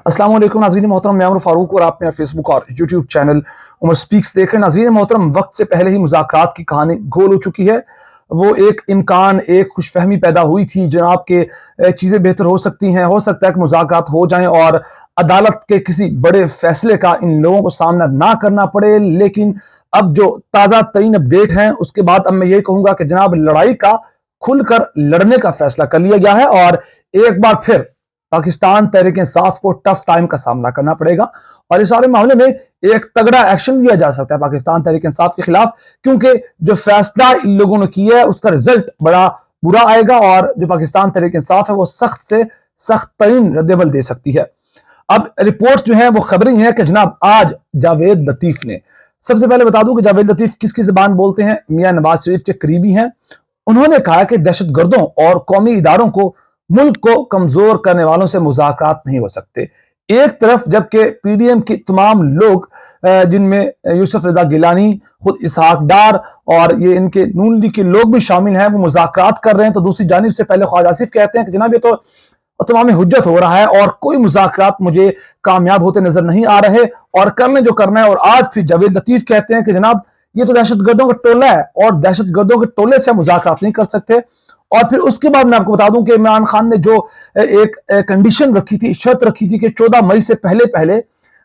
अस्सलाम वालेकुम नाज़रीन मोहतरम, मैं उमर फारूक और आप मेरा फेसबुक और यूट्यूब चैनल उमर स्पीक्स देख रहे हैं। नाज़रीन मोहतरम, वक्त से पहले ही मुज़ाकरात की कहानी गोल हो चुकी है। वो एक इम्कान, एक खुशफहमी पैदा हुई थी जनाब के चीज़ें बेहतर हो सकती हैं, हो सकता है कि मुज़ाकरात हो जाएं और अदालत के किसी बड़े फैसले का इन लोगों को सामना ना करना पड़े। लेकिन अब जो ताज़ा तरीन अपडेट हैं उसके बाद अब मैं ये कहूँगा कि जनाब लड़ाई का खुलकर लड़ने का फैसला कर लिया गया है और एक बार फिर पाकिस्तान तहरीक इंसाफ को टफ टाइम का सामना करना पड़ेगा और इस सारे मामले में एक तगड़ा एक्शन लिया जा सकता है पाकिस्तान तहरीक इंसाफ के खिलाफ, क्योंकि जो फैसला इन लोगों ने किया है उसका रिजल्ट बड़ा बुरा आएगा और जो पाकिस्तान तहरीक इंसाफ है वो सख्त से सख्त तरीन रद्दमल दे सकती है। अब रिपोर्ट्स जो है वो खबरें हैं कि जनाब आज जावेद लतीफ ने, सबसे पहले बता दूं कि जावेद लतीफ किसकी ज़बान बोलते हैं, मियां नवाज शरीफ के करीबी हैं। उन्होंने कहा कि दहशतगर्दों और कौमी इदारों को, मुल्क को कमजोर करने वालों से मुज़ाकरात नहीं हो सकते। एक तरफ जबकि पीडीएम के तमाम लोग जिनमें यूसुफ रजा गिलानी, खुद इसहाक डार और ये इनके नून लीग के लोग भी शामिल हैं, वो मुज़ाकरात कर रहे हैं, तो दूसरी जानिब से पहले ख्वाजा आसिफ कहते हैं कि जनाब ये तो तमाम हुज्जत हो रहा है और कोई मुज़ाकरात मुझे कामयाब होते नजर नहीं आ रहे और करने जो करना है। और आज फिर जावेद लतीफ कहते हैं कि जनाब ये तो दहशतगर्दों का टोला है और दहशतगर्दों के टोले से मुज़ाकरात नहीं कर सकते। और फिर उसके बाद मैं आपको बता दूं कि इमरान खान ने जो एक कंडीशन रखी थी, शर्त रखी थी कि 14 मई से पहले पहले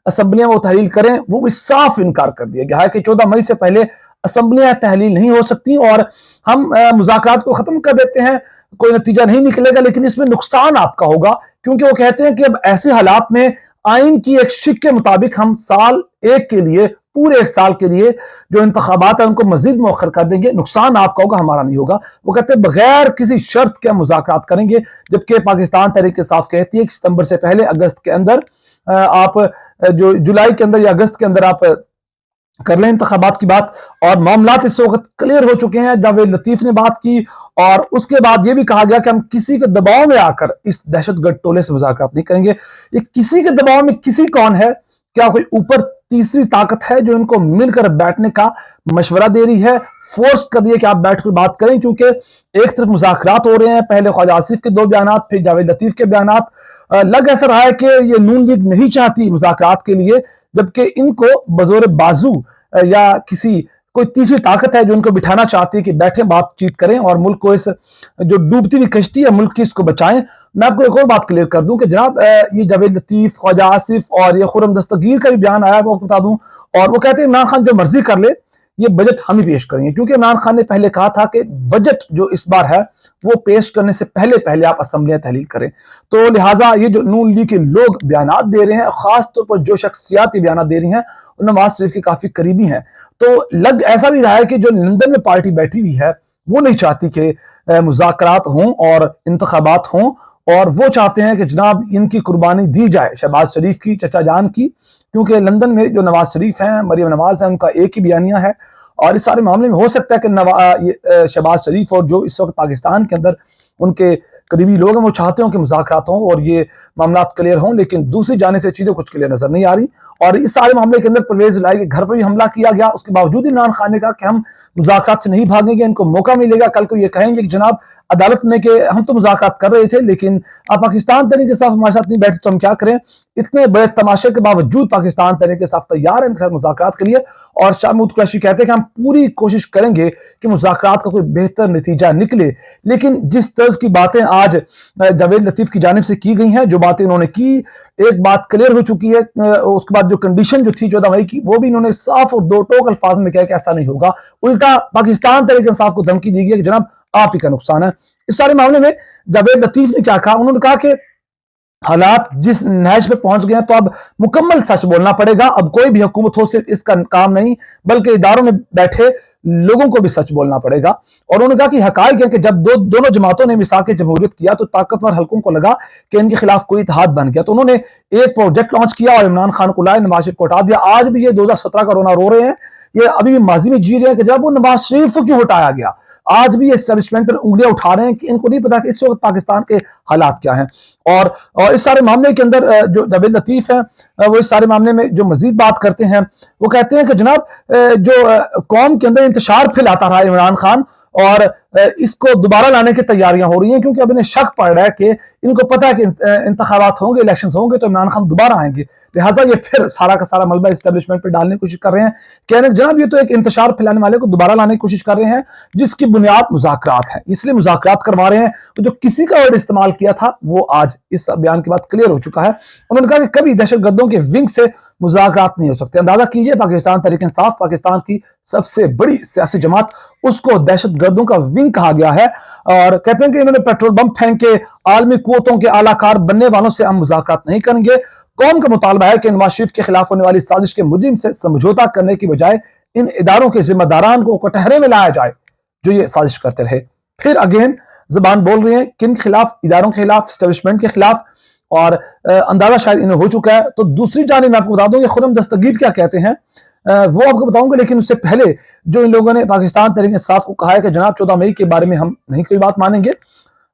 असम्बलियां वो तहलील करें, वो भी साफ इनकार कर दिया गया है कि 14 मई से पहले असम्बलियां तहलील नहीं हो सकती और हम मुज़ाकरात को खत्म कर देते हैं, कोई नतीजा नहीं निकलेगा लेकिन इसमें नुकसान आपका होगा। क्योंकि वो कहते हैं कि अब ऐसे हालात में आइन की एक शिक के मुताबिक हम साल एक के लिए, पूरे एक साल के लिए जो इंतखाबात है उनको मजीद मौखर कर देंगे, नुकसान आपका होगा, हमारा नहीं होगा। वो कहते हैं बगैर किसी शर्त के मुज़ाकरात करेंगे, जबकि पाकिस्तान तहरीक इंसाफ कहती है कि सितंबर से पहले अगस्त के अंदर आप जो जुलाई के अंदर या अगस्त के अंदर आप कर लें इंतखाबात की बात। और मामलात इस वक्त क्लियर हो चुके हैं, जावेद लतीफ ने बात की और उसके बाद यह भी कहा गया कि हम किसी के दबाव में आकर इस दहशतगर्द टोले से मुज़ाकरात नहीं करेंगे। ये किसी के दबाव में किसी कौन है? क्या कोई ऊपर तीसरी ताकत है जो इनको मिलकर बैठने का मशवरा दे रही है, फोर्स कर रही है कि आप बैठकर बात करें? क्योंकि एक तरफ मुज़ाकरात हो रहे हैं, पहले ख्वाजा आसिफ के 2 बयान, फिर जावेद लतीफ के बयान। लग ऐसा रहा है कि ये नून लीग नहीं चाहती मुज़ाकरात के लिए, जबकि इनको बजोर बाजू या किसी कोई तीसरी ताकत है जो इनको बिठाना चाहती है कि बैठे बातचीत करें और मुल्क को, इस जो डूबती हुई कश्ती है मुल्क की, इसको बचाएं। मैं आपको एक और बात क्लियर कर दूं कि जनाब ये जावेद लतीफ, ख्वाजा आसिफ और ये खुर्रम दस्तगीर का भी बयान आया, वो बता दूं, और वो कहते हैं इमरान खान जो मर्जी कर ले, ये बजट हम ही पेश करेंगे। क्योंकि इमरान खान ने पहले कहा था कि बजट जो इस बार है वो पेश करने से पहले पहले आप असम्बलियां तहलील करें। तो लिहाजा ये जो नून लीग के लोग बयानात दे रहे हैं, खासतौर पर जो शख्सियाती बयानात दे रही हैं, नवाज शरीफ के काफी करीबी हैं। तो लग ऐसा भी रहा है कि जो लंदन में पार्टी बैठी हुई है वो नहीं चाहती कि मुज़ाकरात हों और इंतखाबात हों, और वो चाहते हैं कि जनाब इनकी कुर्बानी दी जाए, शहबाज शरीफ की, चचा जान की। क्योंकि लंदन में जो नवाज शरीफ हैं, मरियम नवाज हैं, उनका एक ही बयानिया है और इस सारे मामले में हो सकता है कि शहबाज शरीफ और जो इस वक्त पाकिस्तान के अंदर उनके करीबी लोग हैं वो चाहते हो कि मुज़ाकरात हों और ये मामलात क्लियर हों, लेकिन दूसरी जाने से चीज़ें कुछ क्लियर नजर नहीं आ रही। और इस सारे मामले के अंदर परवेज इलाही के घर पर भी हमला किया गया, उसके बावजूद इमरान खान ने कहा कि हम मुज़ाकरात से नहीं भागेंगे, इनको मौका मिलेगा, कल को ये कहेंगे कि जनाब अदालत में कि हम तो मुज़ाकरात कर रहे थे लेकिन अब पाकिस्तान तहरीक इंसाफ हमारे साथ नहीं बैठे तो हम क्या करें। इतने बड़े तमाशे के बावजूद पाकिस्तान तहरीक इंसाफ तैयार है इनके साथ मुज़ाकरात के लिए और शाह महमूद कुरैशी कहते हैं कि हम पूरी कोशिश करेंगे कि मुज़ाकरात का कोई बेहतर नतीजा निकले। लेकिन जिस तर्ज की बातें आज जावेद लतीफ की जानिब से की गई हैं, जो बातें उन्होंने की, एक बात क्लियर हो चुकी है। उसके बाद जो कंडीशन जो थी 14 मई की, वो भी इन्होंने साफ और दो टोक अल्फाज में कहा कि ऐसा नहीं होगा। उल्टा पाकिस्तान तहरीक इंसाफ को धमकी दी गई कि जनाब आप ही का नुकसान है। इस सारे मामले में जावेद लतीफ ने क्या कहा? उन्होंने कहा कि हालात जिस नहज पे पहुंच गए हैं तो अब मुकम्मल सच बोलना पड़ेगा। अब कोई भी हुकूमत हो सिर्फ इसका काम नहीं, बल्कि इदारों में बैठे लोगों को भी सच बोलना पड़ेगा। और उन्होंने कहा कि हकायक है कि जब दोनों जमातों ने मिसाक जमहूरियत किया तो ताकतवर हल्कों को लगा कि इनके खिलाफ कोई इत्तेहाद बन गया, तो उन्होंने एक प्रोजेक्ट लॉन्च किया और इमरान खान को लाए, नवाज शरीफ को हटा दिया। आज भी ये 2017 का रोना रो रहे हैं, ये अभी भी माजी में जी रहे हैं कि जब वो नवाज शरीफ को क्यों हटाया गया। आज भी ये एस्टेब्लिशमेंट पर उंगलियां उठा रहे हैं कि इनको नहीं पता कि इस वक्त पाकिस्तान के हालात क्या हैं। और इस सारे मामले के अंदर जो जावेद लतीफ हैं वो इस सारे मामले में जो मजीद बात करते हैं, वो कहते हैं कि जनाब जो कौम के अंदर इंतशार फैलाता रहा इमरान खान और इसको दोबारा लाने की तैयारियां हो रही हैं, क्योंकि अब इन्हें शक पड़ रहा है कि इनको पता है कि इंतखाबात होंगे, इलेक्शन होंगे तो इमरान खान दोबारा आएंगे, लिहाजा ये फिर सारा का सारा मलबा इस्टेब्लिशमेंट पर डालने की कोशिश कर रहे हैं। कहने जनाब ये तो एक इंतशार फैलाने वाले को दोबारा लाने की कोशिश कर रहे हैं, जिसकी बुनियाद मुज़ाकरात है, इसलिए मुज़ाकरात करवा रहे हैं। तो जो किसी का वर्ड इस्तेमाल किया था वो आज इस बयान के बाद क्लियर हो चुका है। उन्होंने कहा कि कभी दहशतगर्दों के विंग से मुज़ाकरात नहीं हो सकते। अंदाजा कीजिए, पाकिस्तान तहरीक इंसाफ पाकिस्तान की सबसे बड़ी सियासी जमात, उसको दहशतगर्दों का विंग कहा गया है। और कहते हैं कि इन्होंने पेट्रोल बम फेंक के आलमी कुव्वतों के आलाकार बनने वालों से हम मुज़ाकरात नहीं करेंगे। कौम का मुतालबा है कि नवाज शरीफ के खिलाफ होने वाली साजिश के मुजरिम से समझौता करने की बजाय इन इदारों के जिम्मेदारान को कटहरे में लाया जाए जो ये साजिश करते रहे। फिर अगेन जबान बोल रहे हैं, किन खिलाफ? इदारों के खिलाफ, एस्टेब्लिशमेंट के खिलाफ। और अंदाजा शायद इन्हें हो चुका है। तो दूसरी जानिब मैं आपको बता दूं, ये खुर्रम दस्तगीर क्या कहते हैं वो आपको बताऊंगा, लेकिन उससे पहले जो इन लोगों ने पाकिस्तान तहरीक इंसाफ को कहा है कि जनाब 14 मई के बारे में हम नहीं कोई बात मानेंगे,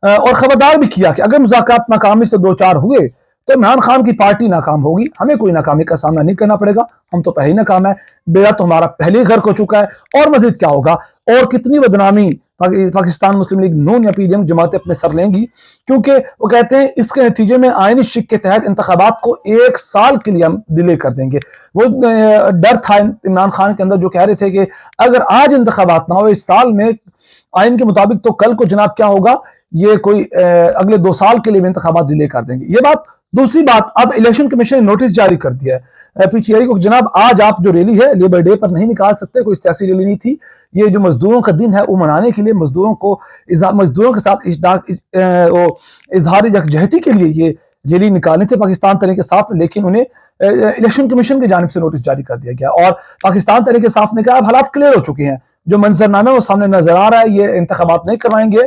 और खबरदार भी किया कि अगर मुज़ाकरात नाकामी से दो चार हुए तो इमरान खान की पार्टी नाकाम होगी, हमें कोई नाकामी का सामना नहीं करना पड़ेगा, हम तो पहले ही नाकाम है, बेड़ा तो हमारा पहले ही घर हो चुका है, और मजीद क्या होगा, और कितनी बदनामी पाकिस्तान मुस्लिम लीग नून या पीडीएम जमातें अपने सर लेंगी, क्योंकि वो कहते हैं इसके नतीजे में आईनी शिक के तहत इंतखाबात को 1 साल के लिए हम डिले कर देंगे। वो डर था इमरान खान के अंदर, जो कह रहे थे कि अगर आज इंतखाबात ना हो इस साल में आइन के मुताबिक, तो कल को जनाब क्या होगा, ये कोई अगले 2 साल के लिए इंतखाबात डिले कर देंगे। ये बात। दूसरी बात, अब इलेक्शन कमीशन ने नोटिस जारी कर दिया है पीटीआई को, जनाब आज आप जो रैली है लेबर डे पर नहीं निकाल सकते, कोई सियासी रैली नहीं थी, ये जो मजदूरों का दिन है वो मनाने के लिए, मजदूरों के साथ इजहार यकजहती के लिए ये रैली निकालनी थी पाकिस्तान तहरीक इंसाफ, लेकिन उन्हें इलेक्शन कमीशन की जानिब से नोटिस जारी कर दिया गया। और पाकिस्तान तहरीक इंसाफ ने कहा अब हालात क्लियर हो चुके हैं, जो मंजरनामा है वो सामने नजर आ रहा है, ये इंतखाबात नहीं करवाएंगे।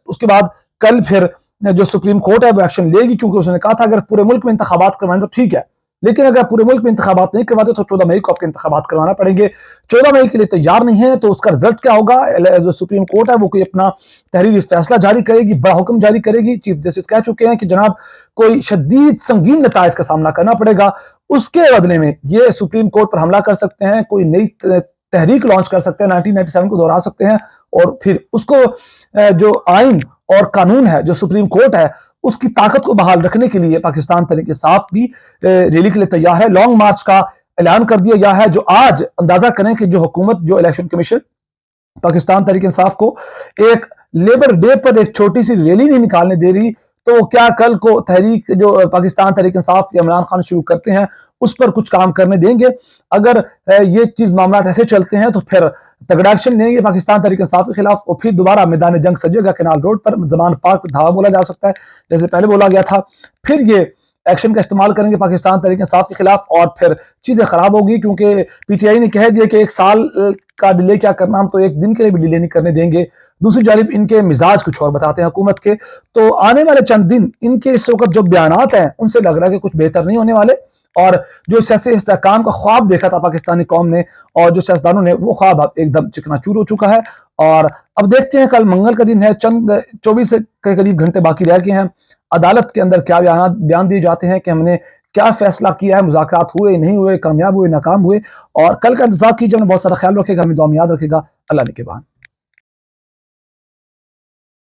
उसके बाद कल फिर जो सुप्रीम कोर्ट है वो एक्शन लेगी, क्योंकि उसने कहा था अगर पूरे मुल्क में इंतखाबात करवाएं तो ठीक है, लेकिन अगर पूरे मुल्क में इंतखाबात नहीं करवाते तो 14 मई को आपके इंतखाबात करवाना पड़ेंगे। 14 मई के लिए तैयार नहीं है तो उसका रिजल्ट क्या होगा? जो सुप्रीम कोर्ट है वो कोई अपना तहरीरी फैसला जारी करेगी, बड़ा हुक्म जारी करेगी। चीफ जस्टिस कह चुके हैं कि जनाब कोई शदीद संगीन नताइज का सामना करना पड़ेगा, उसके बदले में ये सुप्रीम कोर्ट पर हमला कर सकते हैं, कोई नई तहरीक लॉन्च कर सकते हैं, 1997 को दोहरा सकते हैं, और फिर उसको जो आइन और कानून है, जो सुप्रीम कोर्ट है, उसकी ताकत को बहाल रखने के लिए पाकिस्तान तहरीक इंसाफ भी रैली के लिए तैयार है। लॉन्ग मार्च का ऐलान कर दिया गया है, जो आज अंदाजा करें कि जो हुकूमत, जो इलेक्शन कमीशन पाकिस्तान तहरीक इंसाफ को एक लेबर डे पर एक छोटी सी रैली नहीं निकालने दे रही, तो क्या कल को तहरीक जो पाकिस्तान तहरीक इंसाफ या इमरान खान शुरू करते हैं उस पर कुछ काम करने देंगे? अगर ये चीज मामला ऐसे चलते हैं तो फिर तगड़ा एक्शन लेंगे पाकिस्तान तहरीक इंसाफ के खिलाफ, और फिर दोबारा मैदान जंग सजेगा केनाल रोड पर, जमान पार्क पर धावा बोला जा सकता है जैसे पहले बोला गया था। फिर ये एक्शन का इस्तेमाल करेंगे पाकिस्तान तहरीक इंसाफ के खिलाफ, और फिर चीजें खराब होगी, क्योंकि पीटीआई ने कह दिया कि 1 साल का डिले क्या करना, हम तो 1 दिन के लिए भी डिले नहीं करने देंगे। दूसरी जानिब इनके मिजाज कुछ और बताते हैं हुकूमत के, तो आने वाले चंद दिन इनके इस वक्त जो बयानात हैं उनसे लग रहा है कि कुछ बेहतर नहीं होने वाले, और जो सियासी इस्तेहकाम का ख्वाब देखा था पाकिस्तानी कौम ने और जो सियासतदानों ने, वो ख्वाब अब एकदम चिकनाचूर हो चुका है। और अब देखते हैं, कल मंगल का दिन है, चंद 24 के करीब घंटे बाकी रह गए हैं, अदालत के अंदर क्या बयान दिए जाते हैं कि हमने क्या फैसला किया है, मुज़ाकरात हुए नहीं हुए, कामयाब हुए नाकाम हुए। और कल का इंतजार कीजिए, बहुत सारा ख्याल रखेगा, हमें दुआ में याद रखेगा। अल्लाह ने के बाद।